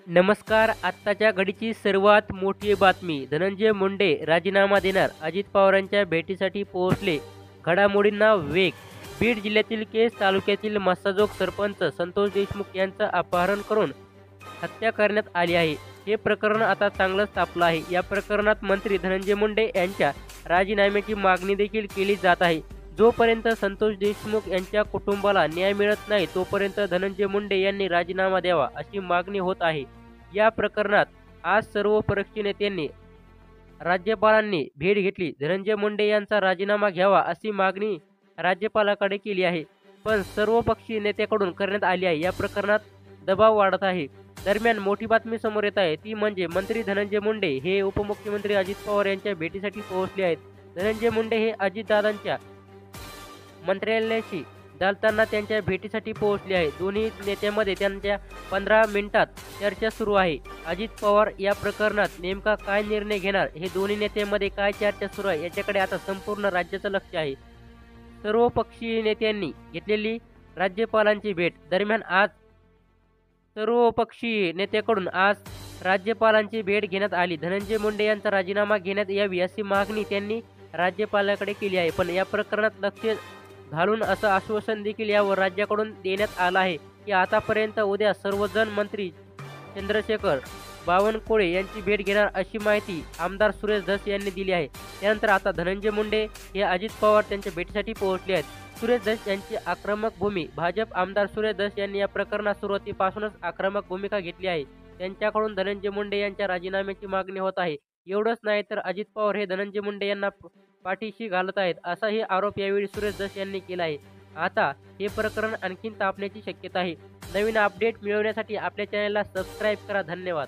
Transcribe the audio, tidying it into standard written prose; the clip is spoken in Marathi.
नमस्कार. आत्ताच्या घडीची सर्वात मोठी बातमी. धनंजय मुंडे राजीनामा देणार. अजित पवारांच्या भेटीसाठी पोहोचले. घडामोडींना वेग. बीड जिल्ह्यातील केज तालुक्यातील मस्साजोग सरपंच संतोष देशमुख यांचं अपहरण करून हत्या करण्यात आली आहे. हे प्रकरण आता चांगलंच तापलं आहे. या प्रकरणात मंत्री धनंजय मुंडे यांच्या राजीनाम्याची मागणी देखील केली जात आहे. जोपर्यंत संतोष देशमुख यांच्या कुटुंबाला न्याय मिळत नाही तोपर्यंत धनंजय मुंडे यांनी राजीनामा द्यावा अशी मागणी होत आहे. या प्रकरणात आज सर्व पक्षीय नेत्यांनी राज्यपालांनी भेट घेतली. धनंजय मुंडे यांचा राजीनामा घ्यावा अशी मागणी राज्यपालाकडे केली आहे. पण सर्व पक्षीय नेत्याकडून करण्यात आली आहे. या प्रकरणात दबाव वाढत आहे. दरम्यान मोठी बातमी समोर येत आहे ती म्हणजे मंत्री धनंजय मुंडे हे उपमुख्यमंत्री अजित पवार यांच्या भेटीसाठी पोहोचले आहेत. धनंजय मुंडे हे अजितदादांच्या मंत्रालयाशी जाताना त्यांच्या भेटीसाठी पोहोचले आहेत. दोन्ही नेत्यांमध्ये त्यांच्या 15 मिनिटात चर्चा सुरू आहे. अजित पवार या प्रकरणात नेमका काय निर्णय घेणार, हे दोन्ही नेत्यांमध्ये काय चर्चा सुरू आहे याच्याकडे आता संपूर्ण राज्याचं लक्ष आहे. सर्व पक्षीय नेत्यांनी घेतलेली राज्यपालांची भेट दरम्यान आज सर्व पक्षीय नेत्याकडून आज राज्यपालांची भेट घेण्यात आली. धनंजय मुंडे यांचा राजीनामा घेण्यात यावी अशी मागणी त्यांनी राज्यपालाकडे केली आहे. पण या प्रकरणात लक्ष घालून असं आश्वासन देखील यावर राज्याकडून देण्यात आलं आहे की आतापर्यंत उद्या सर्वजण मंत्री चंद्रशेखर बावनकुळे यांची भेट घेणार अशी माहिती आमदार सुरेश धस यांनी दिली आहे. त्यानंतर आता धनंजय मुंडे हे अजित पवार त्यांच्या भेटीसाठी पोहोचले आहेत. सुरेश धस यांची आक्रमक भूमी. भाजप आमदार सुरेश धस यांनी या प्रकरणात सुरुवातीपासूनच आक्रमक भूमिका घेतली आहे. त्यांच्याकडून धनंजय मुंडे यांच्या राजीनाम्याची मागणी होत आहे. एवढंच नाही तर अजित पवार हे धनंजय मुंडे यांना पाठीशी घालत आहेत असाही आरोप यावेळी सुरेश धस यांनी केला आहे. आता हे प्रकरण आणखीन तापण्याची शक्यता आहे. नवीन अपडेट मिळवण्यासाठी आपल्या चॅनलला सबस्क्राईब करा. धन्यवाद.